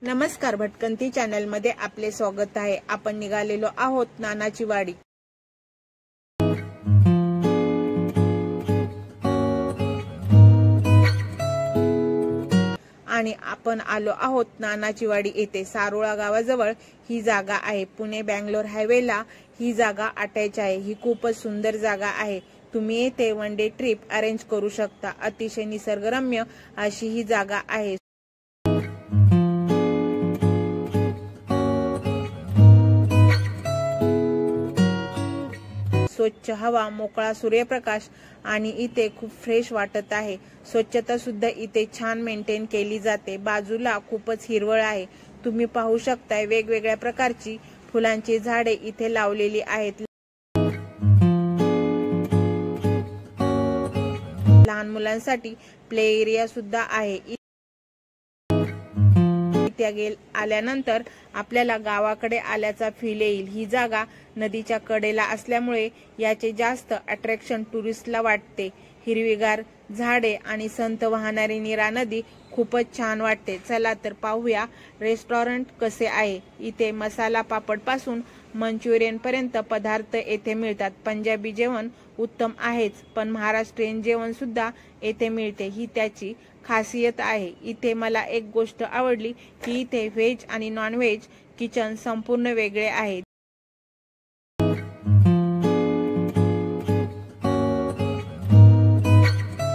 नमस्कार, भटकंती चॅनल मध्ये आपले स्वागत आहे। आपण निघालेलो आहोत नानाची वाडी। आणि आपण आलो आहोत नानाची वाडी येथे सारोळा गावाजवळ ही जागा आहे। पुणे बंगलोर हायवेला ही जागा अटॅच आहे। ही खूपच सुंदर जागा आहे। तुम्ही येथे वन डे ट्रिप अरेंज करू शकता। अतिशय निसर्गरम्य अशी ही जागा आहे। स्वच्छ हवा, मोकळा सूर्यप्रकाश आणि इथे खूप फ्रेश वाटत आहे। स्वच्छता सुद्धा इथे छान मेंटेन केली जाते। बाजूला खूपच हिरवळ आहे। तुम्ही पाहू शकता वेगवेगळ्या प्रकारची फुलांची झाडे इथे लावलेली आहेत। लहान मुलांसाठी प्ले एरिया सुद्धा आहे। आल्यानंतर आपल्याला गावाकडे आल्याचा फील येईल। ही जागा नदीच्या कडेला असल्यामुळे याचे जास्त अट्रॅक्शन टुरिस्टला वाटते। हिरवीगार झाडे आणि संत वाहणारी नीरा नदी खूपच छान वाटते। चला तर पाहूया रेस्टॉरंट कसे आहे। इथे मसाला पापड पासून मंचुरियन पर्यंत पदार्थ येथे मिळतात। पंजाबी जेवण उत्तम आहेच, पण महाराष्ट्रीयन जेवण सुद्धा येथे मिळते। ही त्याची खासियत आहे। इथे मला एक गोष्ट आवडली की इथे व्हेज आणि नॉन व्हेज किचन संपूर्ण वेगळे आहेत।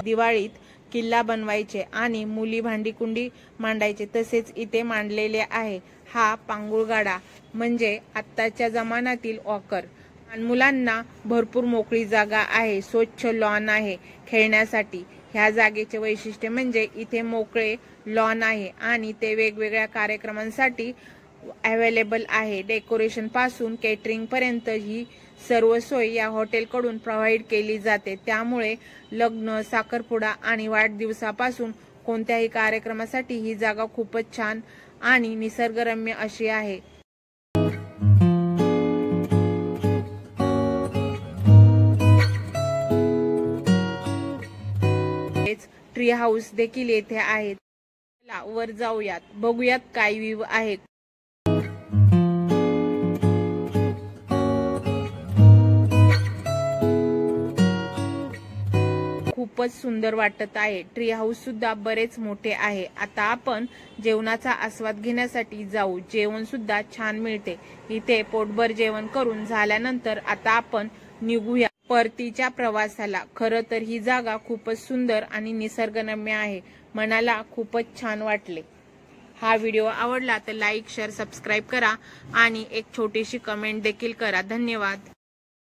दिवाळीत किल्ला बनवायचे आणि मुली भांडीकुंडी मांडायचे, तसेच इथे मांडलेले आहे। हा पांगुळगाडा म्हणजे आत्ताच्या जमान्यातील वॉकर। मुलांना भरपूर मोकळी जागा आहे। स्वच्छ लॉन आहे खेळण्यासाठी। ह्या जागेचे वैशिष्ट्य म्हणजे इथे मोकळे लॉन आहे आणि ते वेगवेगळ्या कार्यक्रमांसाठी अवेलेबल आहे। डेकोरेशन पासून केटरिंग पर्यंत ही सर्व सोय या हॉटेल कडून प्रोव्हाइड केली जाते। त्यामुळे लग्न, साखरपुडा आणि वाढदिवसापासून कोणत्याही कार्यक्रमासाठी ही जागा खूपच छान आणि निसर्गरम्य अशी आहे। ट्री हाऊस देखील येथे आहेत। वर जाऊयात, बघूयात काय व्ह्यू आहे। खूपच सुंदर वाटत आहे। ट्री हाऊस सुद्धा बरेच मोठे आहे। आता आपण जेवणाचा आस्वाद घेण्यासाठी जाऊ। जेवण सुद्धा छान मिळते इथे। पोटभर जेवण करून झाल्यानंतर आता आपण निघूया परतीच्या प्रवासाला। खरं तर ही जागा खूपच सुंदर आणि निसर्गरम्य आहे। मनाला खूपच छान वाटले। हा व्हिडिओ आवडला तर लाईक, शेअर, सबस्क्राईब करा आणि एक छोटीशी कमेंट देखील करा। धन्यवाद।